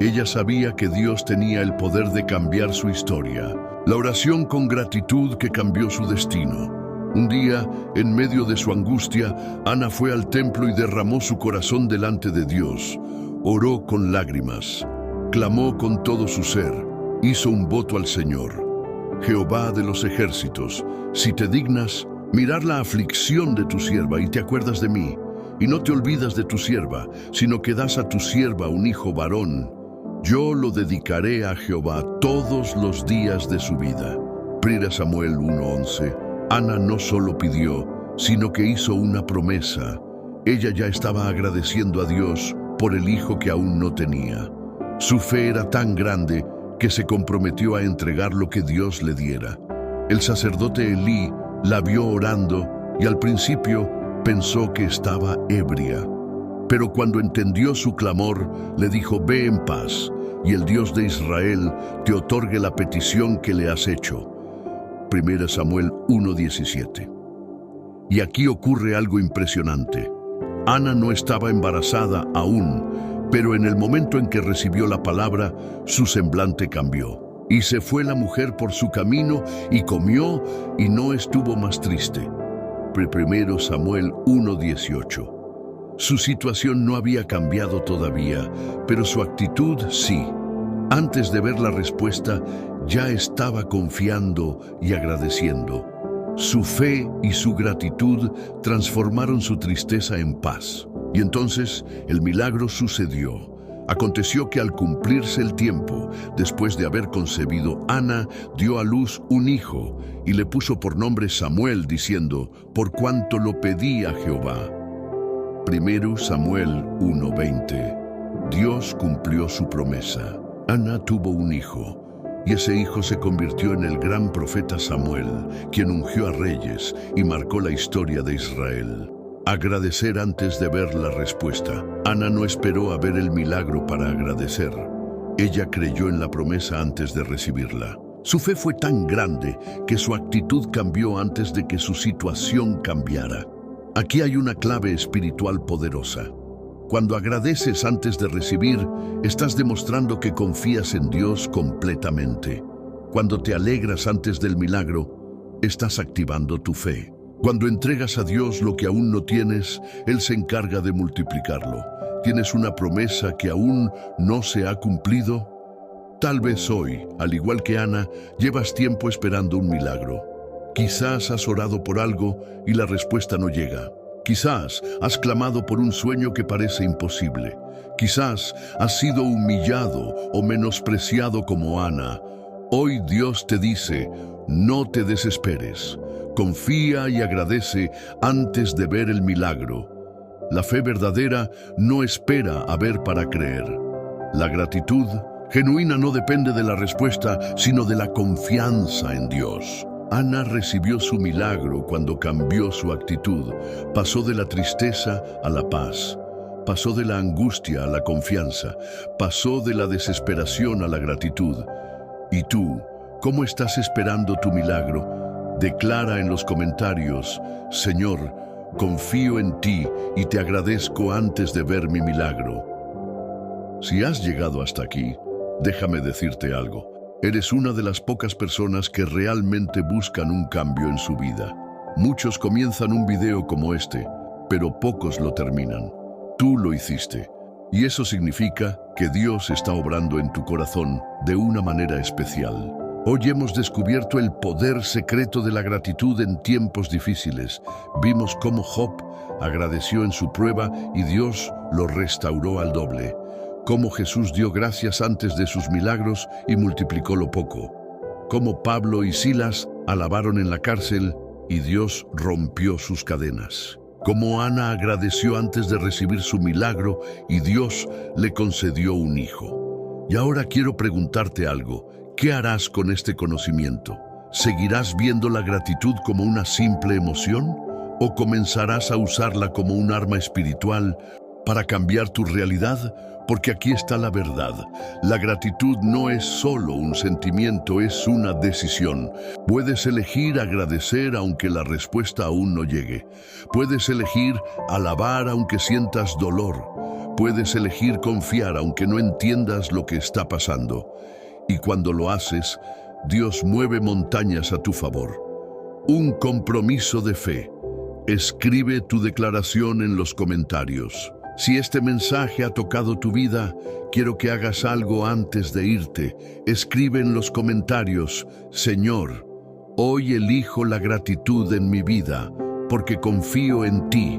Ella sabía que Dios tenía el poder de cambiar su historia. La oración con gratitud que cambió su destino. Un día, en medio de su angustia, Ana fue al templo y derramó su corazón delante de Dios. Oró con lágrimas, clamó con todo su ser, hizo un voto al Señor. Jehová de los ejércitos, si te dignas mirar la aflicción de tu sierva y te acuerdas de mí, y no te olvidas de tu sierva, sino que das a tu sierva un hijo varón, yo lo dedicaré a Jehová todos los días de su vida. 1 Samuel 1:11. Ana no solo pidió, sino que hizo una promesa. Ella ya estaba agradeciendo a Dios por el hijo que aún no tenía. Su fe era tan grande que se comprometió a entregar lo que Dios le diera. El sacerdote Elí la vio orando y al principio pensó que estaba ebria. Pero cuando entendió su clamor, le dijo: ve en paz, y el Dios de Israel te otorgue la petición que le has hecho. 1 Samuel 1:17. Y aquí ocurre algo impresionante. Ana no estaba embarazada aún, pero en el momento en que recibió la palabra, su semblante cambió. Y se fue la mujer por su camino y comió y no estuvo más triste. 1 Samuel 1:18. Su situación no había cambiado todavía, pero su actitud sí. Antes de ver la respuesta, ya estaba confiando y agradeciendo. Su fe y su gratitud transformaron su tristeza en paz. Y entonces el milagro sucedió. Aconteció que al cumplirse el tiempo, después de haber concebido, Ana dio a luz un hijo y le puso por nombre Samuel, diciendo: por cuanto lo pedí a Jehová. 1 Samuel 1:20. Dios cumplió su promesa. Ana tuvo un hijo, y ese hijo se convirtió en el gran profeta Samuel, quien ungió a reyes y marcó la historia de Israel. Agradecer antes de ver la respuesta. Ana no esperó a ver el milagro para agradecer. Ella creyó en la promesa antes de recibirla. Su fe fue tan grande que su actitud cambió antes de que su situación cambiara. Aquí hay una clave espiritual poderosa. Cuando agradeces antes de recibir, estás demostrando que confías en Dios completamente. Cuando te alegras antes del milagro, estás activando tu fe. Cuando entregas a Dios lo que aún no tienes, Él se encarga de multiplicarlo. ¿Tienes una promesa que aún no se ha cumplido? Tal vez hoy, al igual que Ana, llevas tiempo esperando un milagro. Quizás has orado por algo y la respuesta no llega. Quizás has clamado por un sueño que parece imposible. Quizás has sido humillado o menospreciado como Ana. Hoy Dios te dice, no te desesperes. Confía y agradece antes de ver el milagro. La fe verdadera no espera a ver para creer. La gratitud genuina no depende de la respuesta, sino de la confianza en Dios. Ana recibió su milagro cuando cambió su actitud. Pasó de la tristeza a la paz. Pasó de la angustia a la confianza. Pasó de la desesperación a la gratitud. ¿Y tú, cómo estás esperando tu milagro? Declara en los comentarios, Señor, confío en ti y te agradezco antes de ver mi milagro. Si has llegado hasta aquí, déjame decirte algo. Eres una de las pocas personas que realmente buscan un cambio en su vida. Muchos comienzan un video como este, pero pocos lo terminan. Tú lo hiciste. Y eso significa que Dios está obrando en tu corazón de una manera especial. Hoy hemos descubierto el poder secreto de la gratitud en tiempos difíciles. Vimos cómo Job agradeció en su prueba y Dios lo restauró al doble. Cómo Jesús dio gracias antes de sus milagros y multiplicó lo poco. Cómo Pablo y Silas alabaron en la cárcel y Dios rompió sus cadenas. Cómo Ana agradeció antes de recibir su milagro y Dios le concedió un hijo. Y ahora quiero preguntarte algo. ¿Qué harás con este conocimiento? ¿Seguirás viendo la gratitud como una simple emoción? ¿O comenzarás a usarla como un arma espiritual para cambiar tu realidad? Porque aquí está la verdad. La gratitud no es solo un sentimiento, es una decisión. Puedes elegir agradecer aunque la respuesta aún no llegue. Puedes elegir alabar aunque sientas dolor. Puedes elegir confiar aunque no entiendas lo que está pasando. Y cuando lo haces, Dios mueve montañas a tu favor. Un compromiso de fe. Escribe tu declaración en los comentarios. Si este mensaje ha tocado tu vida, quiero que hagas algo antes de irte. Escribe en los comentarios, Señor, hoy elijo la gratitud en mi vida, porque confío en ti.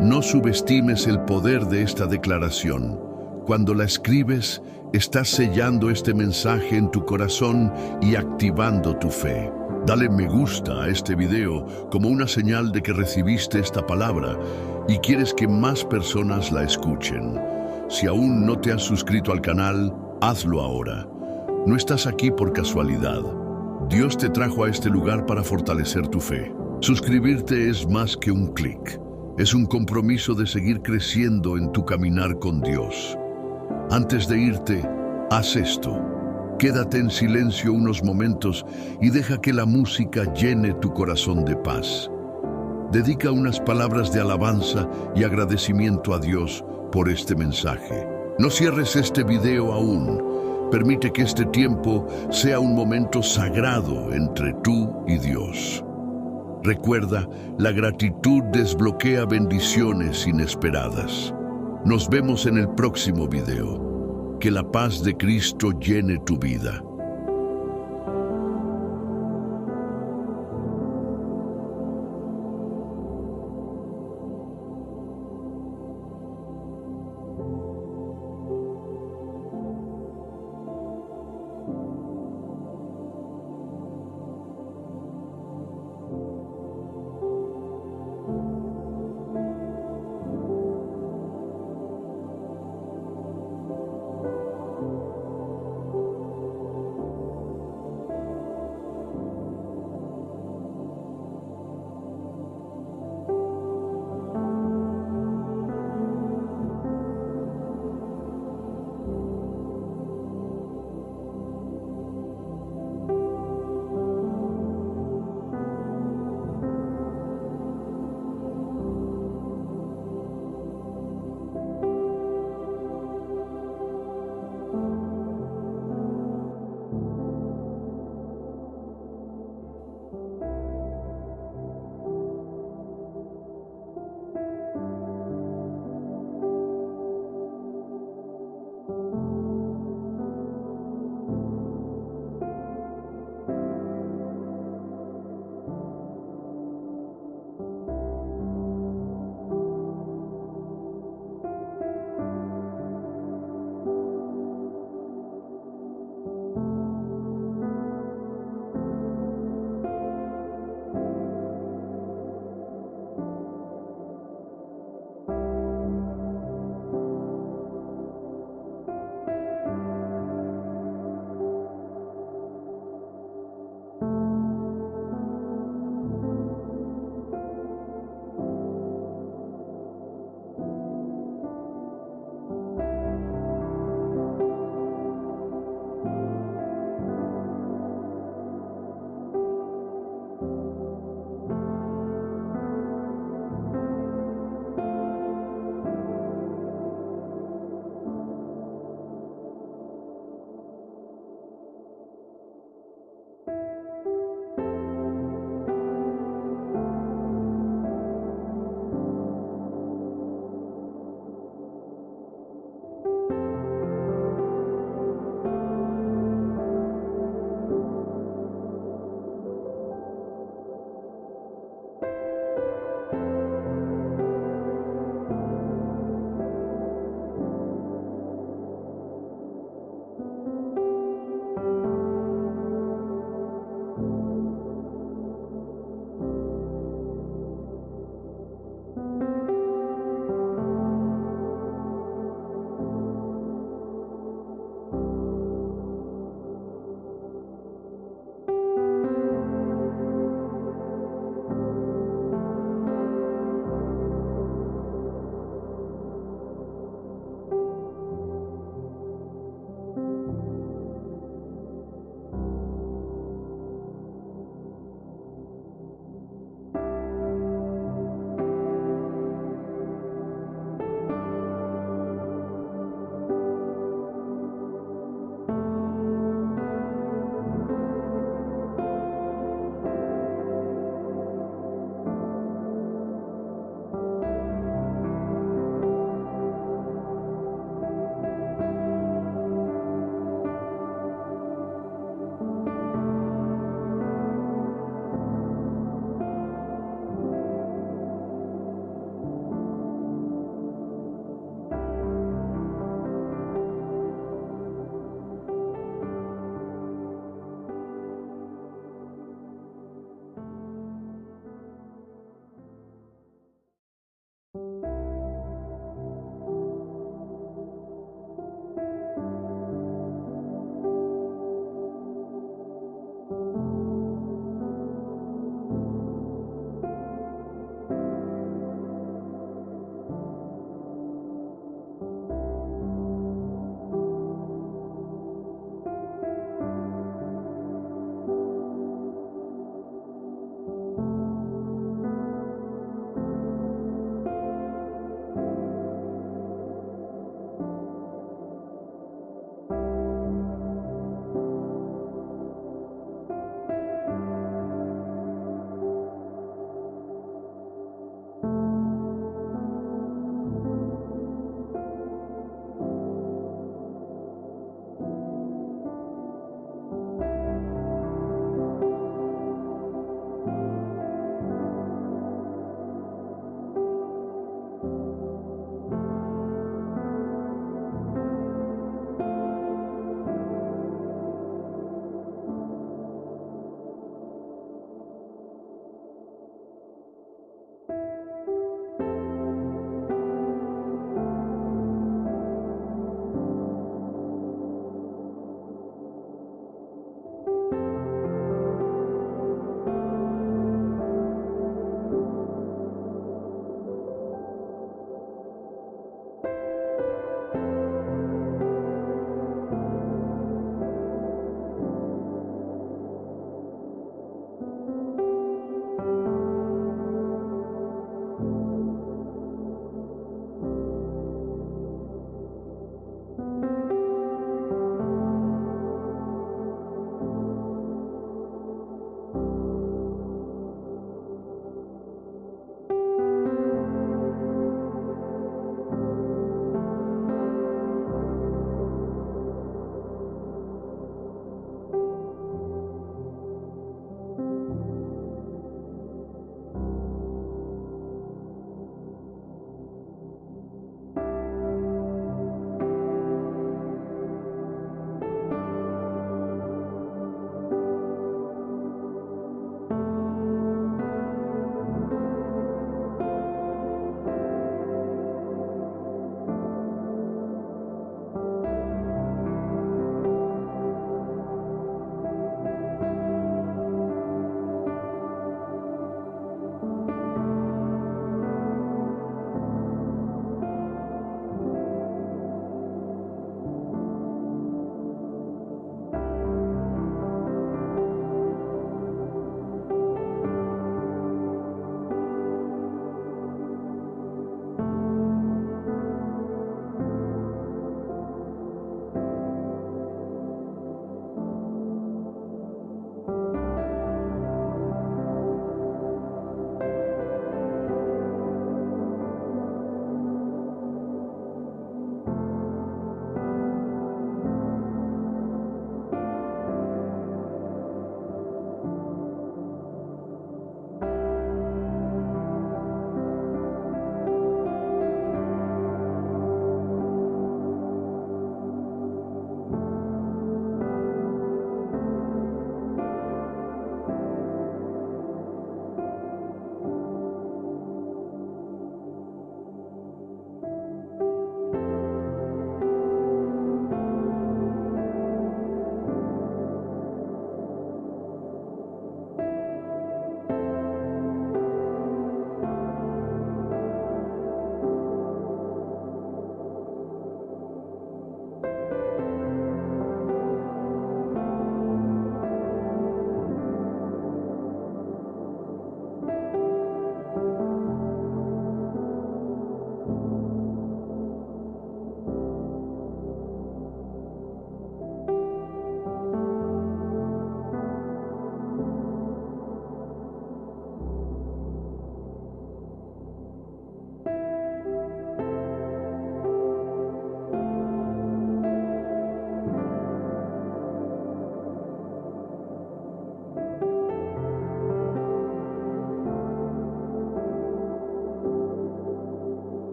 No subestimes el poder de esta declaración. Cuando la escribes, estás sellando este mensaje en tu corazón y activando tu fe. Dale me gusta a este video como una señal de que recibiste esta palabra y quieres que más personas la escuchen. Si aún no te has suscrito al canal, hazlo ahora. No estás aquí por casualidad. Dios te trajo a este lugar para fortalecer tu fe. Suscribirte es más que un clic. Es un compromiso de seguir creciendo en tu caminar con Dios. Antes de irte, haz esto. Quédate en silencio unos momentos y deja que la música llene tu corazón de paz. Dedica unas palabras de alabanza y agradecimiento a Dios por este mensaje. No cierres este video aún. Permite que este tiempo sea un momento sagrado entre tú y Dios. Recuerda, la gratitud desbloquea bendiciones inesperadas. Nos vemos en el próximo video. Que la paz de Cristo llene tu vida.